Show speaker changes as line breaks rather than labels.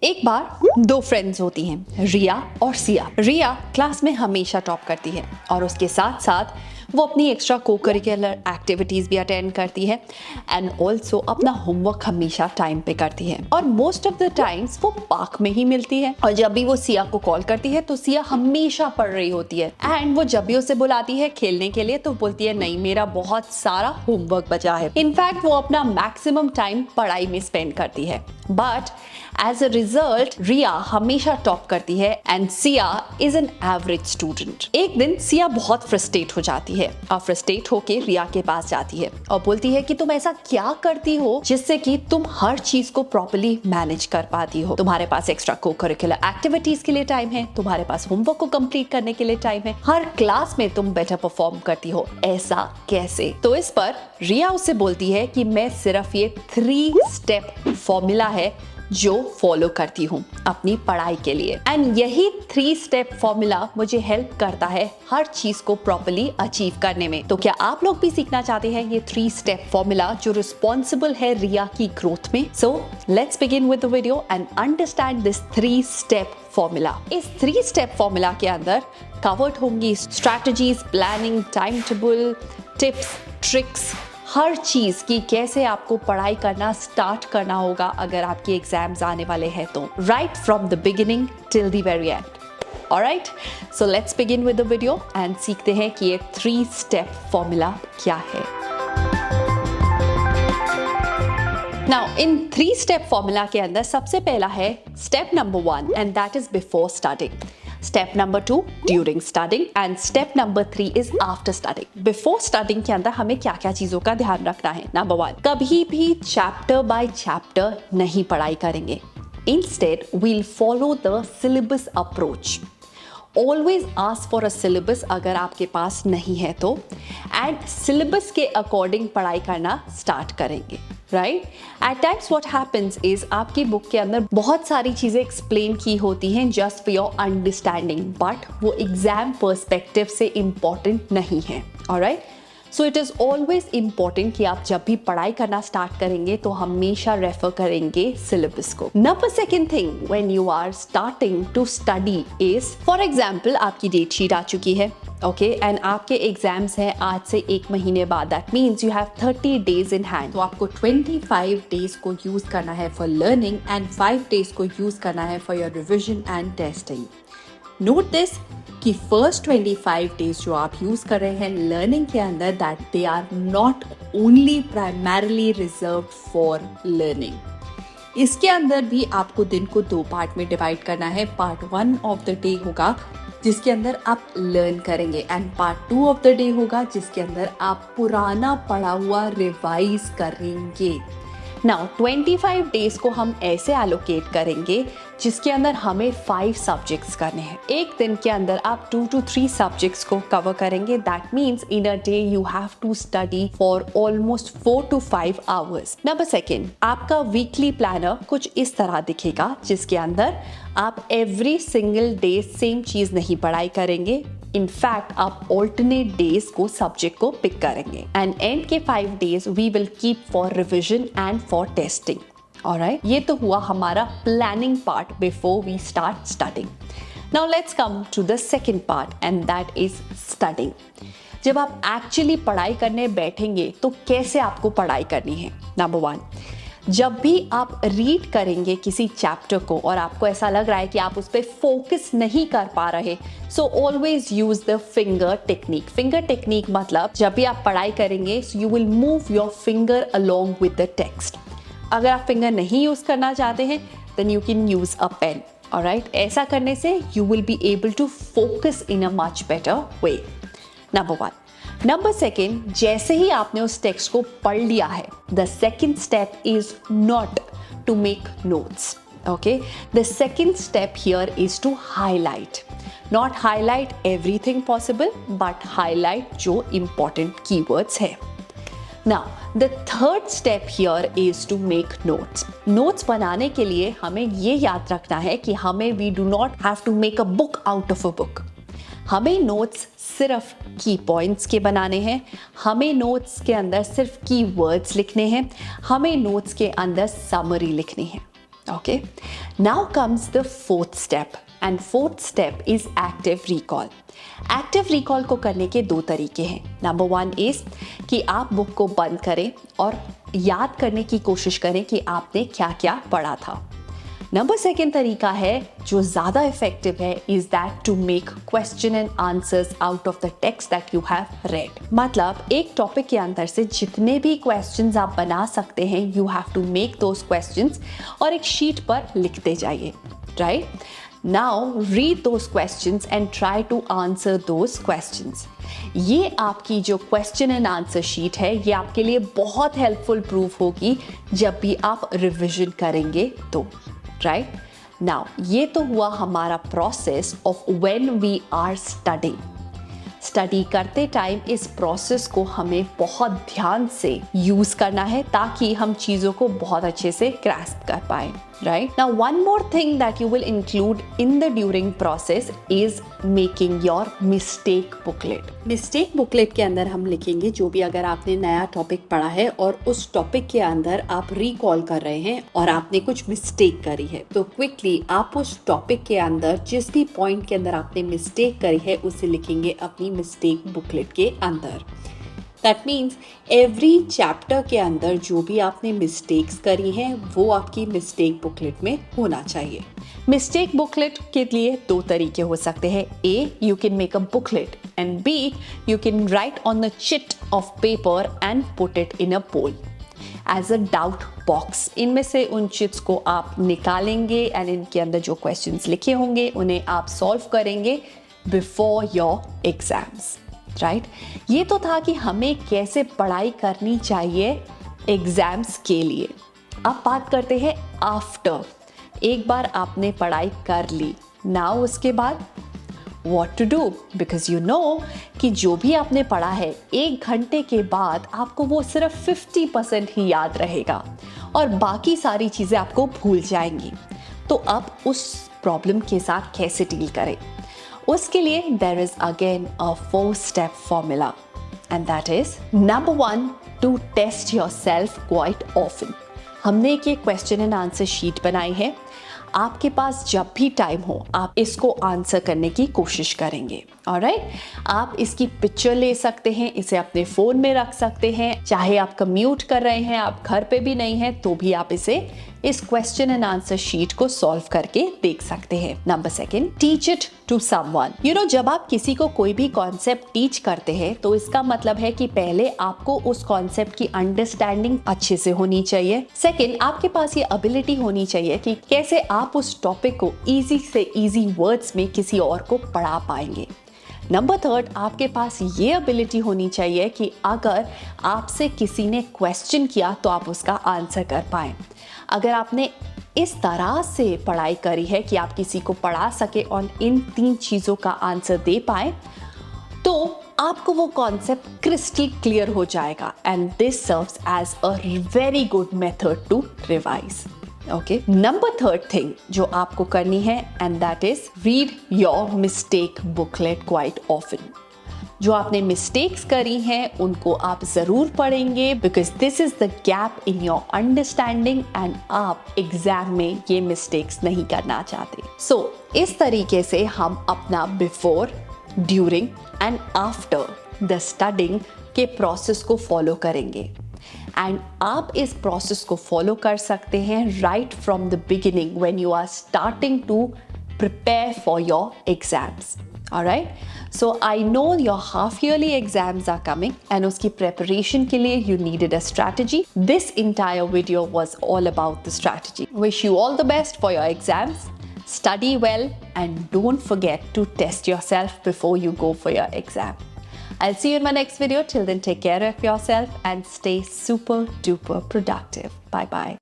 एक बार दो फ्रेंड्स होती हैं, रिया और सिया। रिया क्लास में हमेशा टॉप करती है और उसके साथ साथ वो अपनी एक्स्ट्रा को करिकुलर एक्टिविटीज भी अटेंड करती है एंड ऑल्सो अपना होमवर्क हमेशा टाइम पे करती है और मोस्ट ऑफ द टाइम्स वो पार्क में ही मिलती है। और जब भी वो सिया को कॉल करती है तो सिया हमेशा पढ़ रही होती है एंड वो जब भी उसे बुलाती है खेलने के लिए तो बोलती है नहीं, मेरा बहुत सारा होमवर्क बचा है। इनफैक्ट वो अपना मैक्सिमम टाइम पढ़ाई में स्पेंड करती है। बट एज अ रिजल्ट रिया हमेशा टॉप करती है and Siya is an average student. एक दिन सिया बहुत फ्रस्ट्रेट हो जाती है और फ्रस्ट्रेट होके रिया के पास जाती है और बोलती है कि तुम ऐसा क्या करती हो जिससे कि तुम हर चीज को प्रॉपर्ली मैनेज कर पाती हो। तुम्हारे पास एक्स्ट्रा को करिकुलर एक्टिविटीज के लिए टाइम है, तुम्हारे पास होमवर्क को कंप्लीट करने के लिए टाइम है, हर क्लास में तुम बेटर परफॉर्म करती हो, ऐसा कैसे? तो इस पर रिया उससे बोलती है कि मैं सिर्फ ये 3 स्टेप फॉर्मूला है जो फॉलो करती हूँ अपनी पढ़ाई के लिए एंड यही 3 स्टेप फॉर्मूला मुझे हेल्प करता है हर चीज को प्रॉपर्ली अचीव करने में। तो क्या आप लोग भी सीखना चाहते हैं ये 3 स्टेप फॉर्मूला जो रिस्पॉन्सिबल है रिया की ग्रोथ में? So let's begin with the video and understand this 3 step formula. इस 3 स्टेप फॉर्मूला के अंदर कवर्ड होंगी strategies, planning, time table, tips, tricks, हर चीज की कैसे आपको पढ़ाई करना स्टार्ट करना होगा अगर आपके एग्जाम्स आने वाले हैं तो, right from the beginning till the very and. Alright, so let's begin with the video and सीखते हैं कि ये 3 स्टेप फॉर्मूला क्या है। नाउ इन 3 स्टेप फॉर्मूला के अंदर सबसे पहला है step number 1 and that is before studying. Step number 2 during studying and step number 3 is after studying. Before studying के अंदर हमें क्या क्या चीजों का ध्यान रखना है? Number 1, कभी भी चैप्टर बाय चैप्टर नहीं पढ़ाई करेंगे। Instead, we'll follow the syllabus approach. Always ask for a syllabus अगर आपके पास नहीं है तो, and syllabus के अकॉर्डिंग पढ़ाई करना स्टार्ट करेंगे। Right, at times what happens is आपकी बुक के अंदर बहुत सारी चीजें एक्सप्लेन की होती हैं just for your understanding, but वो एग्जाम पर्सपेक्टिव से इम्पॉर्टेंट नहीं है। Alright, so it is always important कि आप जब भी पढ़ाई करना स्टार्ट करेंगे तो हमेशा रेफर करेंगे सिलेबस को। Number second thing when you are starting to study is, for example आपकी डेट शीट आ चुकी है, ओके, एंड आपके एग्जाम्स हैं आज से 1 महीने बाद, that means you have 30 days in hand. तो आपको 25 डेज को यूज करना है फॉर लर्निंग एंड 5 डेज को यूज करना है for your revision and testing. Note this कि फर्स्ट 25 डेज जो आप यूज कर रहे हैं लर्निंग के अंदर, that they are not only primarily reserved for learning. इसके अंदर भी आपको दिन को 2 पार्ट में डिवाइड करना है। पार्ट 1 ऑफ द डे होगा जिसके अंदर आप लर्न करेंगे and part 2 of the day होगा जिसके अंदर आप पुराना पढ़ा हुआ रिवाइज करेंगे। नाउ 25 डेज को हम ऐसे एलोकेट करेंगे जिसके अंदर हमें 5 सब्जेक्ट्स करने हैं। एक दिन के अंदर आप 2 to 3 सब्जेक्ट्स को कवर करेंगे। That means in a day you have to study for almost 4 to 5 hours. Number second, आपका वीकली प्लानर कुछ इस तरह दिखेगा जिसके अंदर आप एवरी सिंगल डे सेम चीज नहीं पढ़ाई करेंगे। इनफैक्ट आप ऑल्टरनेट डेज को सब्जेक्ट को पिक करेंगे एंड एंड के 5 days we will keep for revision and for testing. Alright, ये तो हुआ हमारा planning part before we start studying. Now let's come to the second part and that is studying. जब आप actually पढ़ाई करने बैठेंगे तो कैसे आपको पढ़ाई करनी है? नंबर 1, जब भी आप रीड करेंगे किसी चैप्टर को और आपको ऐसा लग रहा है कि आप उस पर फोकस नहीं कर पा रहे, so always use the finger technique. Finger technique मतलब जब भी आप पढ़ाई करेंगे you will move your finger along with the text. अगर आप फिंगर नहीं यूज करना चाहते हैं then you can use a pen. Alright, ऐसा करने से you will be able to focus in a much better way. Number 1। Number second, जैसे ही आपने उस टेक्स्ट को पढ़ लिया है, the second step is not to make notes. Okay, the second step here is to highlight. Not highlight everything possible but highlight जो important keywords है। Now, the third step here is to make notes. Notes बनाने के लिए हमें ये याद रखना है कि हमें we do not have to make a book out of a book. हमें नोट्स सिर्फ की पॉइंट्स के बनाने हैं, हमें नोट्स के अंदर सिर्फ की वर्ड्स लिखने हैं, हमें नोट्स के अंदर समरी लिखनी है। Okay, now comes the fourth step, and fourth step is active recall. Active recall को करने के दो तरीके हैं. नंबर वन इज कि आप बुक को बंद करें और याद करने की कोशिश करें कि आपने क्या क्या पढ़ा था. नंबर सेकेंड तरीका है जो ज़्यादा इफेक्टिव है, is that to make question and answers out of the text that you have read. मतलब एक टॉपिक के अंदर से जितने भी क्वेश्चंस आप बना सकते हैं, you have to make those questions और एक शीट पर लिखते जाइए. Right, now read those questions and try to answer those questions. ये आपकी जो क्वेश्चन एंड आंसर शीट है, ये आपके लिए बहुत हेल्पफुल प्रूफ होगी जब भी आप रिविजन करेंगे तो. राइट, नाउ ये तो हुआ हमारा process of when we are studying. Study करते टाइम इस प्रोसेस को हमें बहुत ध्यान से यूज करना है ताकि हम चीज़ों को बहुत अच्छे से ग्रैस्प कर पाए. Right? Now, one more thing that you will include in the during process is making your mistake booklet. Mistake booklet के अंदर हम लिखेंगे जो भी अगर आपने नया टॉपिक पढ़ा है और उस टॉपिक के अंदर आप रिकॉल कर रहे हैं और आपने कुछ मिस्टेक करी है, तो क्विकली आप उस टॉपिक के अंदर जिस भी पॉइंट के अंदर आपने मिस्टेक करी है उसे लिखेंगे अपनी मिस्टेक बुकलेट के अंदर. दैट मीन्स एवरी चैप्टर के अंदर जो भी आपने मिस्टेक्स करी हैं वो आपकी मिस्टेक बुकलेट में होना चाहिए. मिस्टेक बुकलेट के लिए दो तरीके हो सकते हैं. A, you can make a booklet and B, you can write on the chit of paper and put it in a poll as a doubt box. इनमें से उन चिट्स को आप निकालेंगे एंड इनके अंदर जो क्वेश्चंस लिखे होंगे उन्हें आप सॉल्व करेंगे बिफोर योर एग्जाम्स. राइट, ये तो था कि हमें कैसे पढ़ाई करनी चाहिए एग्जाम्स के लिए. अब बात करते हैं आफ्टर. एक बार आपने पढ़ाई कर ली, नाउ उसके बाद what to do, because you know कि जो भी आपने पढ़ा है 1 घंटे के बाद आपको वो सिर्फ 50% ही याद रहेगा और बाकी सारी चीज़ें आपको भूल जाएंगी. तो अब उस प्रॉब्लम के साथ कैसे डील करें, उसके लिए there is again a 4-step formula, and that is number 1, to test yourself quite often. हमने एक क्वेश्चन एंड आंसर शीट बनाई है. आपके पास जब भी टाइम हो आप इसको आंसर करने की कोशिश करेंगे. ऑलराइट, आप इसकी पिक्चर ले सकते हैं, इसे अपने फ़ोन में रख सकते हैं. चाहे आप कम्यूट कर रहे हैं, आप घर पे भी नहीं हैं, तो भी आप इस क्वेश्चन एंड आंसर शीट को सॉल्व करके देख सकते हैं. Number second, teach it to someone. You know, जब आप किसी को कोई भी कॉन्सेप्ट टीच करते हैं तो इसका मतलब है कि पहले आपको उस कॉन्सेप्ट की अंडरस्टैंडिंग अच्छे से होनी चाहिए. सेकंड, आपके पास ये एबिलिटी होनी चाहिए कि कैसे आप उस टॉपिक को इजी से इजी वर्ड्स में किसी और को पढ़ा पाएंगे. नंबर थर्ड, आपके पास ये एबिलिटी होनी चाहिए कि अगर आपसे किसी ने क्वेश्चन किया तो आप उसका आंसर कर पाएं. अगर आपने इस तरह से पढ़ाई करी है कि आप किसी को पढ़ा सके और इन 3 चीज़ों का आंसर दे पाए, तो आपको वो कॉन्सेप्ट क्रिस्टल क्लियर हो जाएगा. And this serves as a very good method to revise. Okay, number third thing जो आपको करनी है, and that is read your mistake booklet quite often. जो आपने मिस्टेक्स करी हैं उनको आप ज़रूर पढ़ेंगे, because this is the gap in your understanding and आप एग्जाम में ये मिस्टेक्स नहीं करना चाहते. सो इस तरीके से हम अपना before, during and after the studying के प्रोसेस को फॉलो करेंगे. एंड आप इस प्रोसेस को फॉलो कर सकते हैं right from the beginning when you are starting to prepare for your exams. Alright, so I know your half-yearly exams are coming and उसकी preparation के लिए you needed a strategy. This entire video was all about the strategy. Wish you all the best for your exams. Study well and don't forget to test yourself before you go for your exam. I'll see you in my next video. Till then, take care of yourself and stay super duper productive. Bye bye.